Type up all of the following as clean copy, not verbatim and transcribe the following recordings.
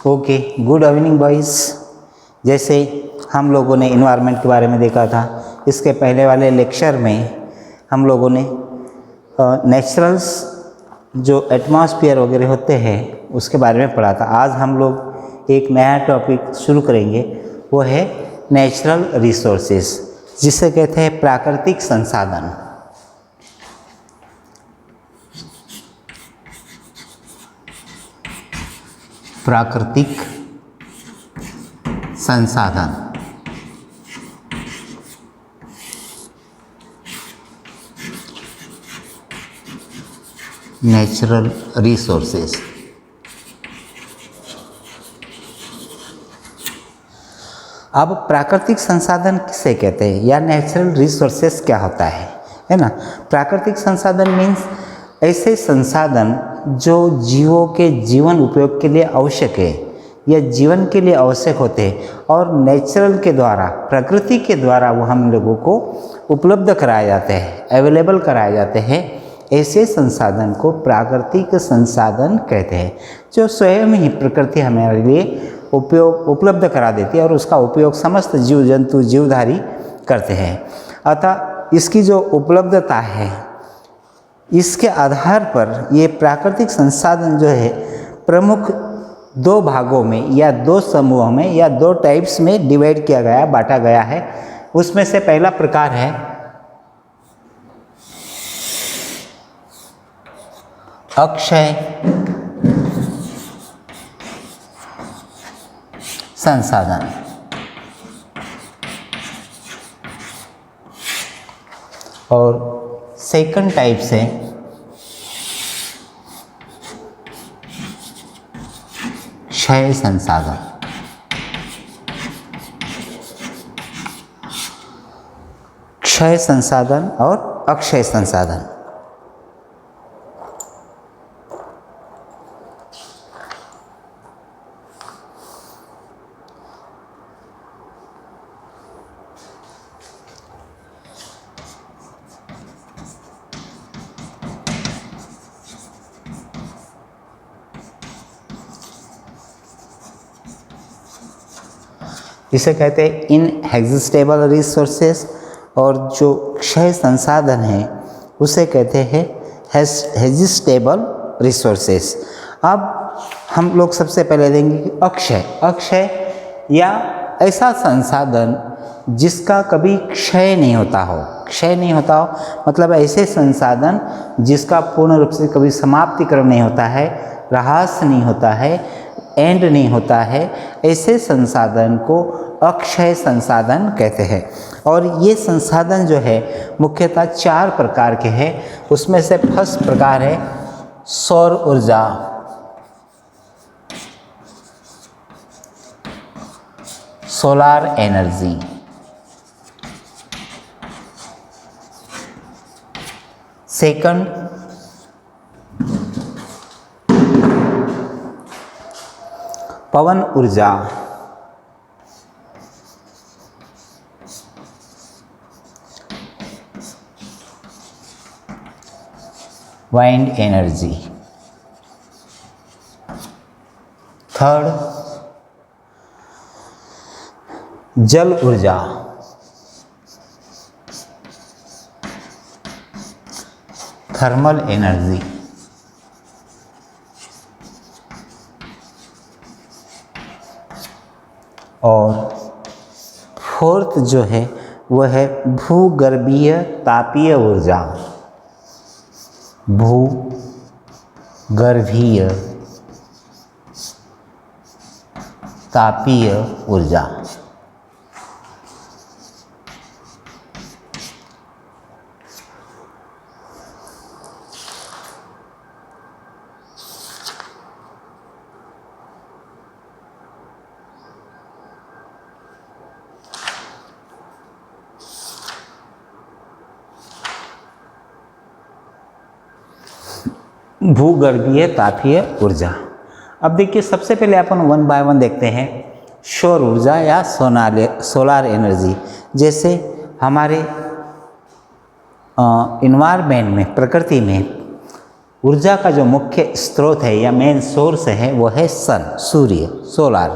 Okay, good evening boys. जैसे हम लोगों ने इन्वायरमेंट के बारे में देखा था, इसके पहले वाले लेक्चर में हम लोगों ने नेचुरल्स जो एटमॉस्फेयर वगैरह होते हैं उसके बारे में पढ़ा था। आज हम लोग एक नया टॉपिक शुरू करेंगे, वो है नेचुरल रिसोर्सेज, जिसे कहते हैं प्राकृतिक संसाधन। प्राकृतिक संसाधन। Natural resources. अब प्राकृतिक संसाधन किसे कहते हैं या नेचुरल रिसोर्सेज क्या होता है ना। प्राकृतिक संसाधन मीन्स ऐसे संसाधन जो जीवों के जीवन उपयोग के लिए आवश्यक है या जीवन के लिए आवश्यक होते हैं और नेचुरल के द्वारा, प्रकृति के द्वारा वो हम लोगों को उपलब्ध कराए जाते हैं, अवेलेबल कराए जाते हैं। ऐसे संसाधन को प्राकृतिक संसाधन कहते हैं, जो स्वयं ही प्रकृति हमारे लिए उपलब्ध करा देती है और उसका उपयोग समस्त जीव जंतु जीवधारी करते हैं। अतः इसकी जो उपलब्धता है, इसके आधार पर ये प्राकृतिक संसाधन जो है प्रमुख दो भागों में या दो समूहों में या दो टाइप्स में डिवाइड किया गया, बांटा गया है। उसमें से पहला प्रकार है अक्षय संसाधन। और सेकंड टाइप से क्षय संसाधन। क्षय संसाधन और अक्षय संसाधन। इसे कहते हैं इनएग्जिस्टेबल रिसोर्सेस, और जो क्षय संसाधन है उसे कहते हैं एग्जिस्टेबल रिसोर्सेस। अब हम लोग सबसे पहले देंगे कि अक्षय। अक्षय या ऐसा संसाधन जिसका कभी क्षय नहीं होता हो। क्षय नहीं होता हो मतलब ऐसे संसाधन जिसका पूर्ण रूप से कभी समाप्तिक्रम नहीं होता है, ह्रास नहीं होता है, एंड नहीं होता है। ऐसे संसाधन को अक्षय संसाधन कहते हैं। और ये संसाधन जो है मुख्यतः 4 प्रकार के हैं। उसमें से फर्स्ट प्रकार है सौर ऊर्जा, सोलार एनर्जी। सेकंड पवन ऊर्जा, वाइंड एनर्जी। थर्ड जल ऊर्जा, थर्मल एनर्जी। और फोर्थ जो है वह है भूगर्भीय तापीय ऊर्जा। भूगर्भीय तापीय ऊर्जा। भूगर्भीय तापीय ऊर्जा। अब देखिए, सबसे पहले अपन 1 बाय 1 देखते हैं। सौर ऊर्जा या सोलार एनर्जी। जैसे हमारे इन्वायरमेंट में, प्रकृति में ऊर्जा का जो मुख्य स्रोत है या मेन सोर्स है वो है सन, सूर्य, सोलार।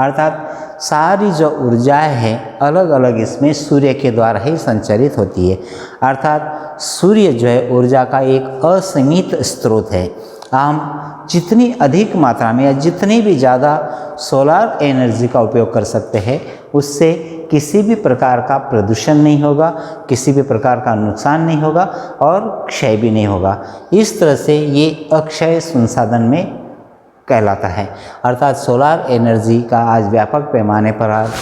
अर्थात सारी जो ऊर्जाएं हैं अलग अलग इसमें सूर्य के द्वारा ही संचालित होती है। अर्थात सूर्य जो है ऊर्जा का एक असीमित स्रोत है। हम जितनी अधिक मात्रा में या जितनी भी ज़्यादा सोलार एनर्जी का उपयोग कर सकते हैं उससे किसी भी प्रकार का प्रदूषण नहीं होगा, किसी भी प्रकार का नुकसान नहीं होगा और क्षय भी नहीं होगा। इस तरह से ये अक्षय संसाधन में कहलाता है। अर्थात सोलार एनर्जी का आज व्यापक पैमाने पर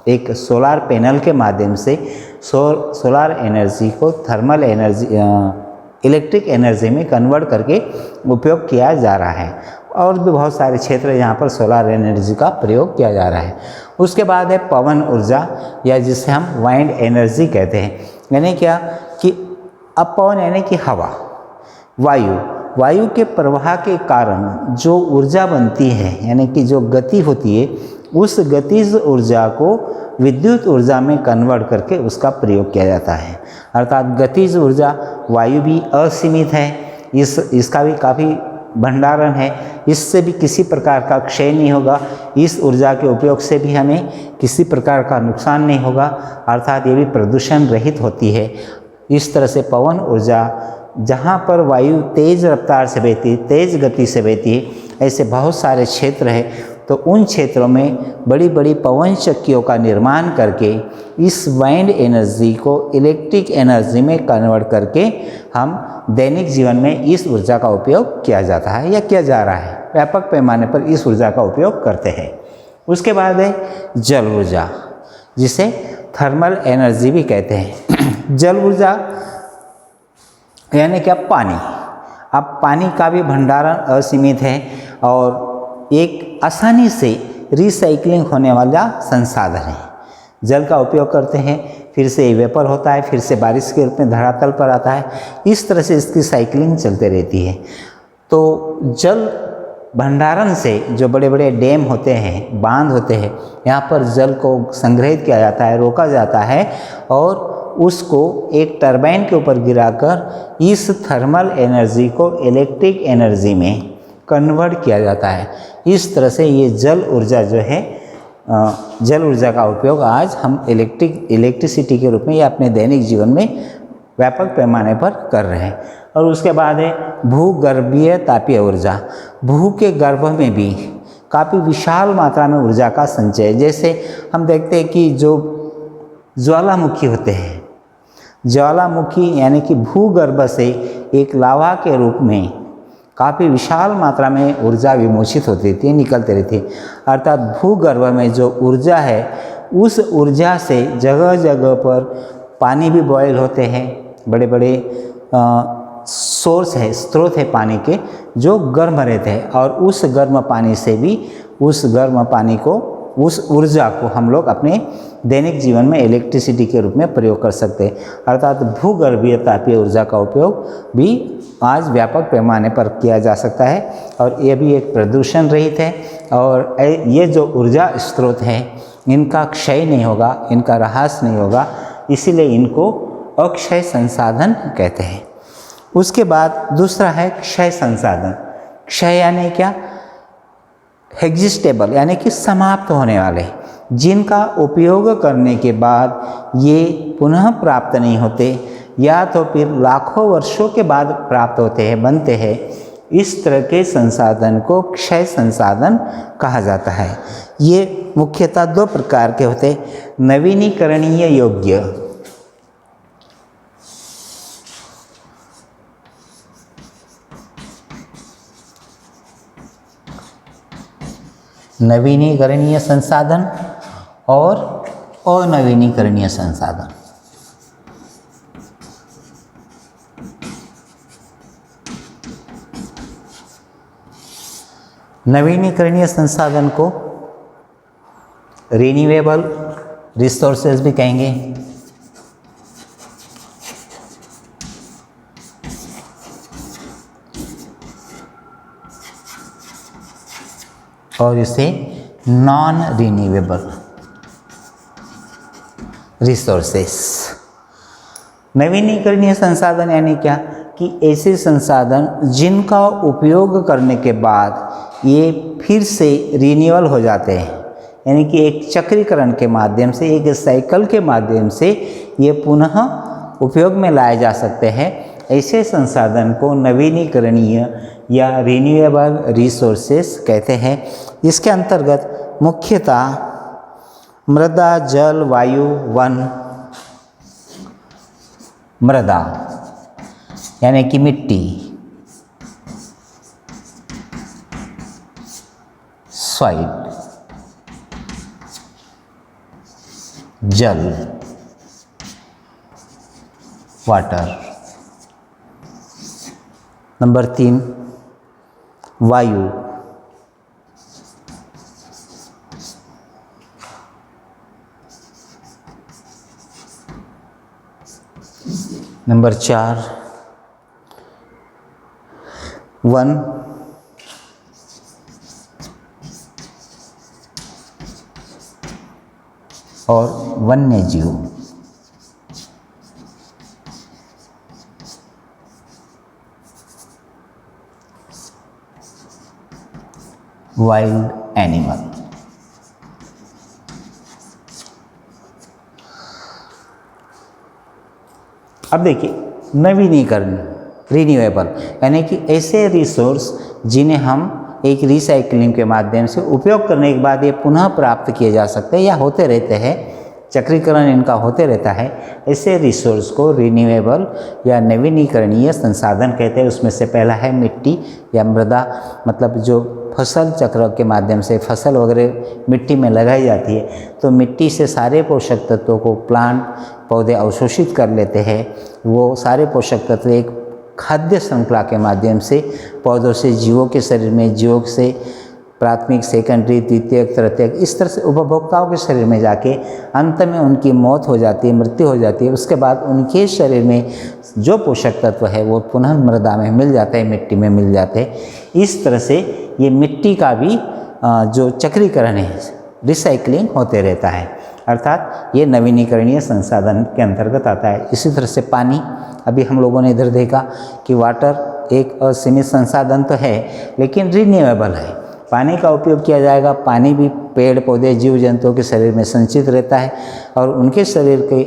एक सोलार पैनल के माध्यम से सोलार एनर्जी को थर्मल एनर्जी, इलेक्ट्रिक एनर्जी में कन्वर्ट करके उपयोग किया जा रहा है। और भी बहुत सारे क्षेत्र हैं जहाँ पर सोलार एनर्जी का प्रयोग किया जा रहा है। उसके बाद है पवन ऊर्जा या जिसे हम वाइंड एनर्जी कहते हैं। यानी क्या कि अब पवन यानी कि हवा, वायु के प्रवाह के कारण जो ऊर्जा बनती है यानी कि जो गति होती है उस गतिज ऊर्जा को विद्युत ऊर्जा में कन्वर्ट करके उसका प्रयोग किया जाता है। अर्थात गतिज ऊर्जा वायु भी असीमित है, इसका भी काफ़ी भंडारण है, इससे भी किसी प्रकार का क्षय नहीं होगा, इस ऊर्जा के उपयोग से भी हमें किसी प्रकार का नुकसान नहीं होगा। अर्थात ये भी प्रदूषण रहित होती है। इस तरह से पवन ऊर्जा जहाँ पर वायु तेज रफ्तार से बहती है, तेज गति से बहती है, ऐसे बहुत सारे क्षेत्र हैं, तो उन क्षेत्रों में बड़ी बड़ी पवन चक्कियों का निर्माण करके इस वाइंड एनर्जी को इलेक्ट्रिक एनर्जी में कन्वर्ट करके हम दैनिक जीवन में इस ऊर्जा का उपयोग किया जाता है या किया जा रहा है। व्यापक पैमाने पर इस ऊर्जा का उपयोग करते हैं। उसके बाद है जल ऊर्जा, जिसे थर्मल एनर्जी भी कहते हैं। जल ऊर्जा यानी क्या, पानी। अब पानी का भी भंडारण असीमित है और एक आसानी से रिसाइकलिंग होने वाला संसाधन है। जल का उपयोग करते हैं, फिर से वेपर होता है, फिर से बारिश के रूप में धरातल पर आता है, इस तरह से इसकी साइकिलिंग चलते रहती है। तो जल भंडारण से जो बड़े बड़े डैम होते हैं, बांध होते हैं, यहाँ पर जल को संग्रहित किया जाता है, रोका जाता है और उसको एक टरबाइन के ऊपर गिराकर इस थर्मल एनर्जी को इलेक्ट्रिक एनर्जी में कन्वर्ट किया जाता है। इस तरह से ये जल ऊर्जा जो है, जल ऊर्जा का उपयोग आज हम इलेक्ट्रिसिटी के रूप में या अपने दैनिक जीवन में व्यापक पैमाने पर कर रहे हैं। और उसके बाद है भूगर्भीय तापीय ऊर्जा। भू के गर्भ में भी काफ़ी विशाल मात्रा में ऊर्जा का संचय है। जैसे हम देखते हैं कि जो ज्वालामुखी होते हैं, ज्वालामुखी यानी कि भूगर्भ से एक लावा के रूप में काफ़ी विशाल मात्रा में ऊर्जा विमोचित होती रहती है, निकलती रहती है। अर्थात भूगर्भ में जो ऊर्जा है उस ऊर्जा से जगह जगह पर पानी भी बॉयल होते हैं, बड़े बड़े सोर्स है, स्रोत है पानी के जो गर्म रहते हैं और उस गर्म पानी से भी उस गर्म पानी को, उस ऊर्जा को हम लोग अपने दैनिक जीवन में इलेक्ट्रिसिटी के रूप में प्रयोग कर सकते हैं। अर्थात भूगर्भीय तापीय ऊर्जा का उपयोग भी आज व्यापक पैमाने पर किया जा सकता है और ये भी एक प्रदूषण रहित है और ये जो ऊर्जा स्रोत हैं इनका क्षय नहीं होगा, इनका ह्रास नहीं होगा, इसीलिए इनको अक्षय संसाधन कहते हैं। उसके बाद दूसरा है क्षय संसाधन। क्षय यानी क्या, एग्जिस्टेबल यानी कि समाप्त होने वाले, जिनका उपयोग करने के बाद ये पुनः प्राप्त नहीं होते या तो फिर लाखों वर्षों के बाद प्राप्त होते हैं, बनते हैं। इस तरह के संसाधन को क्षय संसाधन कहा जाता है। ये मुख्यतः दो प्रकार के होते हैं, नवीनीकरणीय योग्य नवीनीकरणीय संसाधन और अनवीनीकरणीय संसाधन। नवीनीकरणीय संसाधन को रिन्यूएबल रिसोर्सेज भी कहेंगे। और इसे नॉन रिन्यूएबल रिसोर्सेस। नवीनीकरणीय संसाधन यानी क्या, कि ऐसे संसाधन जिनका उपयोग करने के बाद ये फिर से रिन्यूअल हो जाते हैं, यानी कि एक चक्रीकरण के माध्यम से, एक साइकिल के माध्यम से ये पुनः उपयोग में लाए जा सकते हैं, ऐसे संसाधन को नवीनीकरणीय या रिन्यूएबल रिसोर्सेस कहते हैं। इसके अंतर्गत मुख्यतः मृदा, जल, वायु, वन, मृदा यानी कि मिट्टी, सॉइल, जल, वाटर, नंबर 3 वायु, नंबर 4 वन, और वन्य जीव। Wild animal. अब देखिए नवीनीकरण, रिन्यूएबल, यानी कि ऐसे रिसोर्स जिन्हें हम एक रिसाइकलिंग के माध्यम से उपयोग करने के बाद ये पुनः प्राप्त किए जा सकते हैं या होते रहते हैं, चक्रीकरण इनका होते रहता है, ऐसे रिसोर्स को रिन्यूएबल या नवीनीकरणीय संसाधन कहते हैं। उसमें से पहला है मिट्टी या मृदा, मतलब जो फसल चक्र के माध्यम से फसल वगैरह मिट्टी में लगाई जाती है, तो मिट्टी से सारे पोषक तत्वों को प्लांट पौधे अवशोषित कर लेते हैं। वो सारे पोषक तत्व एक खाद्य श्रृंखला के माध्यम से पौधों से जीवों के शरीर में, जीवों से प्राथमिक, सेकेंडरी, द्वितीयक, तृतीयक, इस तरह से उपभोक्ताओं के शरीर में जाके अंत में उनकी मौत हो जाती है, मृत्यु हो जाती है। उसके बाद उनके शरीर में जो पोषक तत्व है वो पुनः मृदा में मिल जाते हैं, मिट्टी में मिल जाते हैं। इस तरह से ये मिट्टी का भी जो चक्रीकरण है, रिसाइकलिंग होते रहता है, अर्थात ये नवीनीकरणीय संसाधन के अंतर्गत आता है। इसी तरह से पानी, अभी हम लोगों ने इधर देखा कि वाटर एक असीमित संसाधन तो है लेकिन रिन्यूएबल है, पानी का उपयोग किया जाएगा। पानी भी पेड़ पौधे जीव जंतुओं के शरीर में संचित रहता है और उनके शरीर के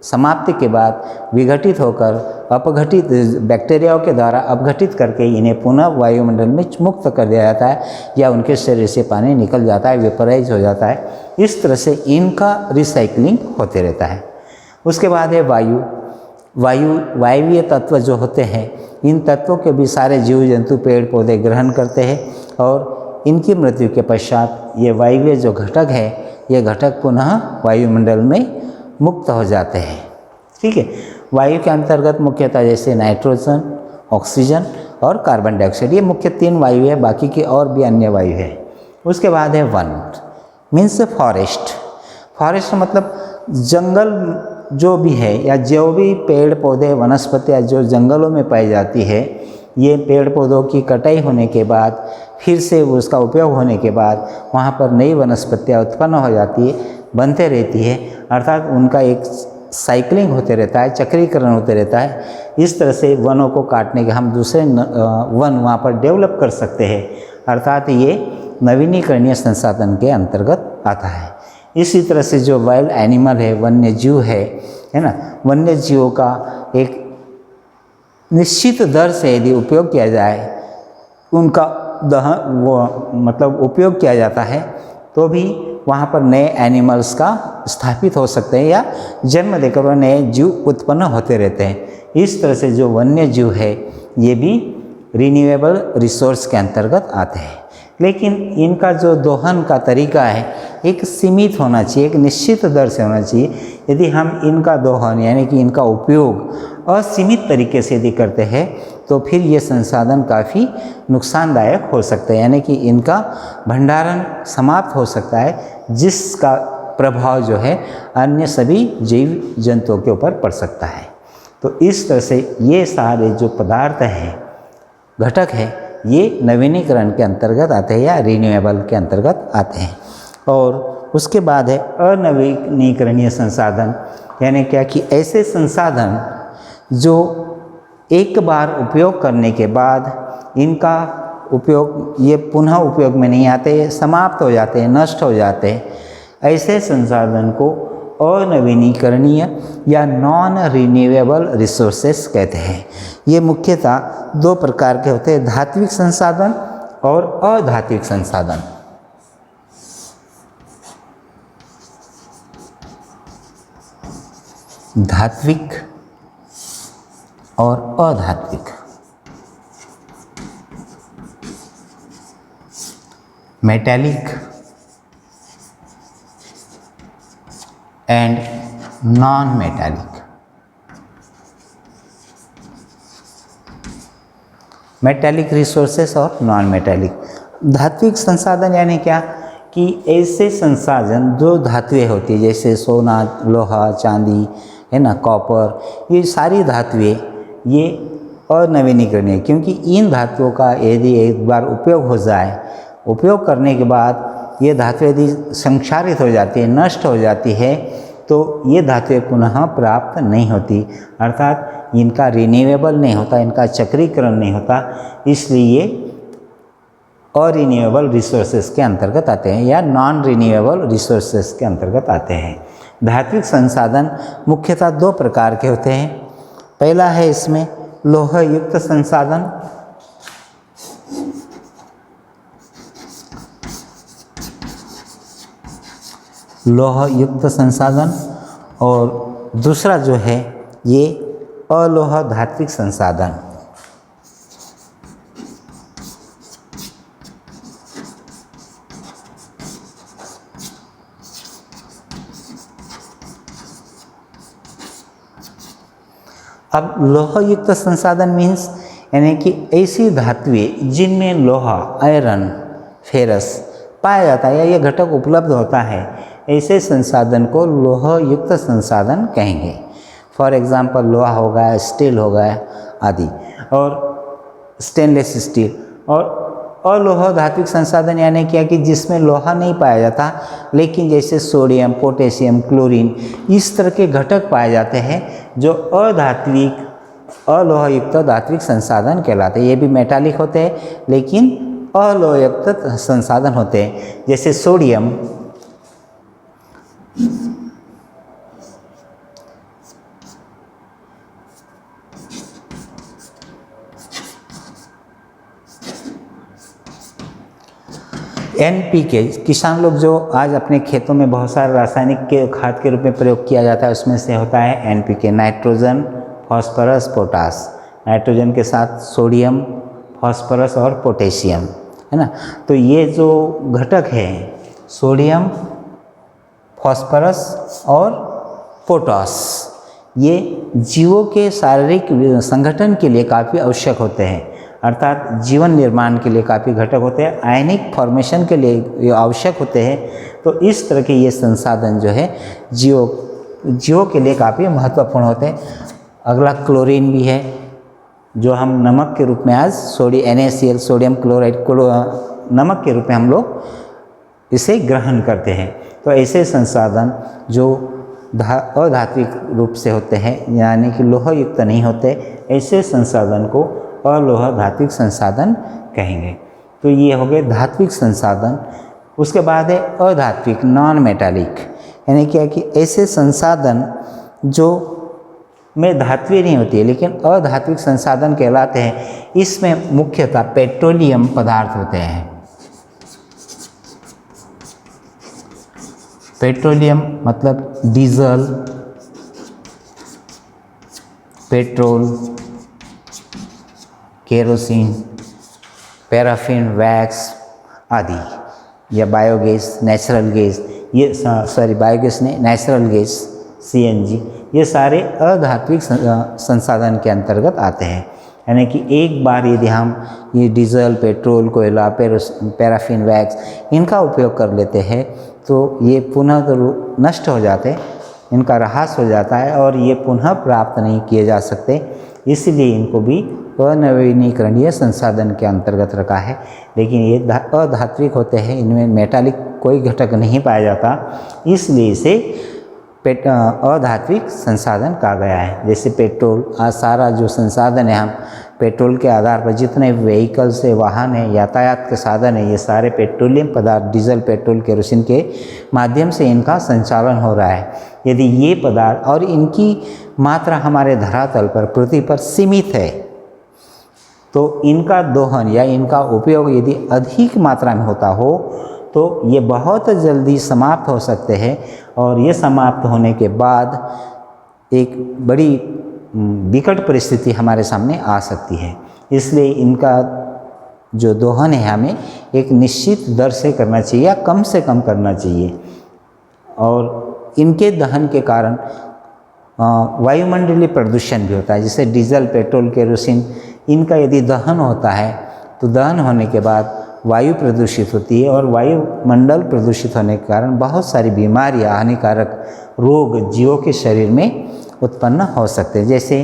समाप्ति के बाद विघटित होकर अपघटित बैक्टीरियाओं के द्वारा अपघटित करके इन्हें पुनः वायुमंडल में मुक्त कर दिया जाता है या उनके शरीर से पानी निकल जाता है, वेपराइज हो जाता है। इस तरह से इनका रिसाइकलिंग होते रहता है। उसके बाद है वायु। वायवीय तत्व जो होते हैं, इन तत्वों के भी सारे जीव जंतु पेड़ पौधे ग्रहण करते हैं और इनकी मृत्यु के पश्चात ये वायवीय जो घटक है, ये घटक पुनः वायुमंडल में मुक्त हो जाते हैं। ठीक है, वायु के अंतर्गत मुख्यतः जैसे नाइट्रोजन, ऑक्सीजन और कार्बन डाइऑक्साइड, ये मुख्य 3 वायु है, बाकी की और भी अन्य वायु है। उसके बाद है वन, मीन्स फॉरेस्ट। फॉरेस्ट मतलब जंगल जो भी है या जो भी पेड़ पौधे वनस्पतियाँ जो जंगलों में पाई जाती है, ये पेड़ पौधों की कटाई होने के बाद फिर से उसका उपयोग होने के बाद वहाँ पर नई वनस्पतियाँ उत्पन्न हो जाती है, बनते रहती है, अर्थात उनका एक साइकिलिंग होते रहता है, चक्रीकरण होते रहता है। इस तरह से वनों को काटने के हम दूसरे वन वहाँ पर डेवलप कर सकते हैं, अर्थात ये नवीनीकरणीय संसाधन के अंतर्गत आता है। इसी तरह से जो वाइल्ड एनिमल है, वन्य जीव है ना, वन्य जीवों का एक निश्चित दर से यदि उपयोग किया जाए, उनका दहन वो मतलब उपयोग किया जाता है, तो भी वहाँ पर नए एनिमल्स का स्थापित हो सकते हैं या जन्म देकर वह नए जीव उत्पन्न होते रहते हैं। इस तरह से जो वन्य जीव है ये भी रिन्यूएबल रिसोर्स के अंतर्गत आते हैं, लेकिन इनका जो दोहन का तरीका है एक सीमित होना चाहिए, एक निश्चित दर से होना चाहिए। यदि हम इनका दोहन यानी कि इनका उपयोग असीमित तरीके से यदि करते हैं तो फिर ये संसाधन काफ़ी नुकसानदायक हो सकते हैं, यानी कि इनका भंडारण समाप्त हो सकता है, जिसका प्रभाव जो है अन्य सभी जीव जंतुओं के ऊपर पड़ सकता है। तो इस तरह से ये सारे जो पदार्थ हैं, घटक है, ये नवीनीकरण के अंतर्गत आते हैं या रिन्यूएबल के अंतर्गत आते हैं। और उसके बाद है अनवीनीकरणीय संसाधन, यानी क्या कि ऐसे संसाधन जो एक बार उपयोग करने के बाद इनका उपयोग, ये पुनः उपयोग में नहीं आते, समाप्त हो जाते हैं, नष्ट हो जाते हैं। ऐसे संसाधन को अनवीनीकरणीय या नॉन रिन्यूएबल रिसोर्सेस कहते हैं। ये मुख्यतः दो प्रकार के होते हैं, धात्विक संसाधन और अधात्विक संसाधन। धात्विक और अधात्विक। Metallic and non metallic. Metallic resources और नॉन मेटैलिक। धात्विक संसाधन यानी क्या कि ऐसे संसाधन जो धातुएं होती है, जैसे सोना, लोहा, चांदी, है ना, कॉपर, ये सारी धातुएं ये अनवीनीकरणीय, क्योंकि इन धातुओं का यदि एक बार उपयोग हो जाए, उपयोग करने के बाद ये धातुएं यदि संक्षारित हो जाती है, नष्ट हो जाती है, तो ये धातुएं पुनः प्राप्त नहीं होती, अर्थात इनका रिन्यूएबल नहीं होता, इनका चक्रीकरण नहीं होता, इसलिए अरिन्यूएबल रिसोर्सेज के अंतर्गत आते हैं या नॉन रिन्यूएबल रिसोर्सेज के अंतर्गत आते हैं। धात्विक संसाधन मुख्यतः दो प्रकार के होते हैं। पहला है इसमें लौह युक्त संसाधन, लौह युक्त संसाधन, और दूसरा जो है ये अलोह धात्विक संसाधन। अब लोह युक्त संसाधन मीन्स यानी कि ऐसी धातुएं जिनमें लोहा, आयरन, फेरस पाया जाता है या ये घटक उपलब्ध होता है, ऐसे संसाधन को लोह युक्त संसाधन कहेंगे। फॉर एग्जांपल लोहा हो गया, स्टील हो गया आदि, और स्टेनलेस स्टील। और अलोह धात्विक संसाधन यानी क्या कि जिसमें लोहा नहीं पाया जाता, लेकिन जैसे सोडियम, पोटेशियम, क्लोरीन, इस तरह के घटक पाए जाते हैं जो अधात्विक, अलोह युक्त धात्विक संसाधन कहलाते हैं। ये भी मेटालिक होते हैं लेकिन अलोह युक्त संसाधन होते हैं, जैसे सोडियम, NPK। किसान लोग जो आज अपने खेतों में बहुत सारे रासायनिक के खाद के रूप में प्रयोग किया जाता है, उसमें से होता है NPK, nitrogen, phosphorus, potash. Nitrogen के साथ सोडियम, फॉस्फोरस और पोटेशियम, है ना। तो ये जो घटक है सोडियम, फॉस्फोरस और पोटास, ये जीवों के शारीरिक संगठन के लिए काफ़ी आवश्यक होते हैं, अर्थात जीवन निर्माण के लिए काफ़ी घटक होते हैं, आयनिक फॉर्मेशन के लिए ये आवश्यक होते हैं। तो इस तरह के ये संसाधन जो है जीवों के लिए काफ़ी महत्वपूर्ण होते हैं। अगला क्लोरीन भी है, जो हम नमक के रूप में आज NaCl, सोडियम क्लोराइड, नमक के रूप में हम लोग इसे ग्रहण करते हैं। तो ऐसे संसाधन जो अधात्विक रूप से होते हैं, यानी कि लोह युक्त नहीं होते, ऐसे संसाधन को अलोह धात्विक संसाधन कहेंगे। तो ये हो गए धात्विक संसाधन। उसके बाद है अधात्विक, नॉन मेटालिक, यानी क्या कि ऐसे संसाधन जो में धातुएं नहीं होती है लेकिन अधात्विक संसाधन कहलाते हैं। इसमें मुख्यतः पेट्रोलियम पदार्थ होते हैं। पेट्रोलियम मतलब diesel, petrol, kerosene, paraffin, wax आदि, या बायोगैस, नेचुरल गैस, ये बायोगैस नहीं, नेचुरल गैस, CNG, ये सारे अधात्विक संसाधन के अंतर्गत आते हैं। यानी कि एक बार यदि हम ये डीजल, पेट्रोल, कोयला, पैराफिन, वैक्स इनका उपयोग कर लेते हैं तो ये पुनः नष्ट हो जाते, इनका ह्रास हो जाता है और ये पुनः प्राप्त नहीं किए जा सकते, इसलिए इनको भी अनवीनीकरणीय संसाधन के अंतर्गत रखा है। लेकिन ये अधात्विक होते हैं, इनमें मेटालिक कोई घटक नहीं पाया जाता, इसलिए इसे अधात्विक संसाधन कहा गया है। जैसे पेट्रोल, आज सारा जो संसाधन है, हम पेट्रोल के आधार पर जितने व्हीकल्स है, वाहन है, यातायात के साधन है, ये सारे पेट्रोलियम पदार्थ, डीजल, पेट्रोल, केरोसिन के माध्यम से इनका संचालन हो रहा है। यदि ये पदार्थ और इनकी मात्रा हमारे धरातल पर, पृथ्वी पर सीमित है, तो इनका दोहन या इनका उपयोग यदि अधिक मात्रा में होता हो तो ये बहुत जल्दी समाप्त हो सकते हैं, और ये समाप्त होने के बाद एक बड़ी विकट परिस्थिति हमारे सामने आ सकती है। इसलिए इनका जो दोहन है हमें एक निश्चित दर से करना चाहिए या कम से कम करना चाहिए। और इनके दहन के कारण वायुमंडलीय प्रदूषण भी होता है। जैसे डीजल, पेट्रोल, केरोसिन, इनका यदि दहन होता है तो दहन होने के बाद वायु प्रदूषित होती है, और वायुमंडल प्रदूषित होने के कारण बहुत सारी बीमारियां, हानिकारक रोग जीवों के शरीर में उत्पन्न हो सकते हैं। जैसे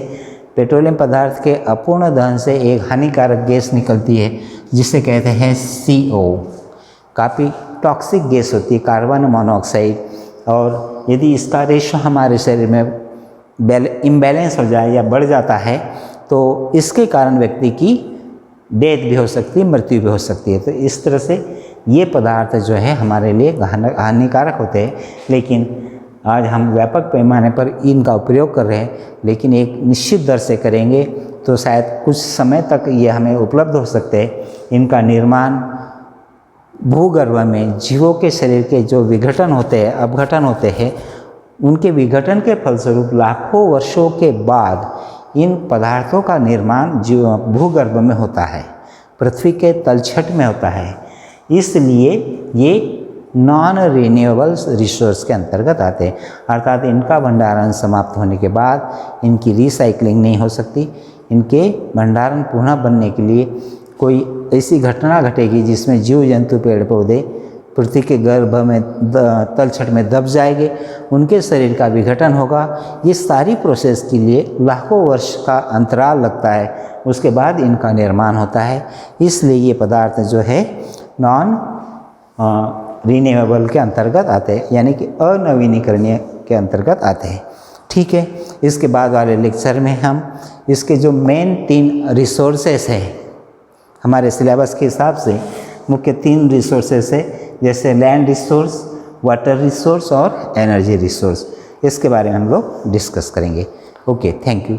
पेट्रोलियम पदार्थ के अपूर्ण दहन से एक हानिकारक गैस निकलती है जिसे कहते हैं CO, काफ़ी टॉक्सिक गैस होती है, कार्बन मोनोऑक्साइड। और यदि इसका रेशो हमारे शरीर में इम्बैलेंस हो जाए या बढ़ जाता है तो इसके कारण व्यक्ति की डेथ भी हो सकती है, मृत्यु भी हो सकती है। तो इस तरह से ये पदार्थ जो है हमारे लिए हानिकारक होते हैं, लेकिन आज हम व्यापक पैमाने पर इनका उपयोग कर रहे हैं, लेकिन एक निश्चित दर से करेंगे तो शायद कुछ समय तक ये हमें उपलब्ध हो सकते हैं। इनका निर्माण भूगर्भ में जीवों के शरीर के जो विघटन होते हैं, अपघटन होते हैं, उनके विघटन के फलस्वरूप लाखों वर्षों के बाद इन पदार्थों का निर्माण भूगर्भ में होता है, पृथ्वी के तलछट में होता है। इसलिए ये नॉन रिन्यूएबल रिसोर्स के अंतर्गत आते हैं, अर्थात इनका भंडारण समाप्त होने के बाद इनकी रिसाइकलिंग नहीं हो सकती। इनके भंडारण पुनः बनने के लिए कोई ऐसी घटना घटेगी जिसमें जीव जंतु, पेड़ पौधे पृथ्वी के गर्भ में, तलछट में दब जाएंगे, उनके शरीर का विघटन होगा। ये सारी प्रोसेस के लिए लाखों वर्ष का अंतराल लगता है, उसके बाद इनका निर्माण होता है। इसलिए ये पदार्थ जो है नॉन रिन्यूएबल के अंतर्गत आते हैं, यानी कि अनवीनीकरणीय के अंतर्गत आते हैं। ठीक है, इसके बाद वाले लेक्चर में हम इसके जो मेन 3 रिसोर्सेस है, हमारे सिलेबस के हिसाब से मुख्य 3 रिसोर्सेस है, जैसे लैंड रिसोर्स, वाटर रिसोर्स और एनर्जी रिसोर्स। इसके बारे में हम लोग डिस्कस करेंगे। Okay, thank you.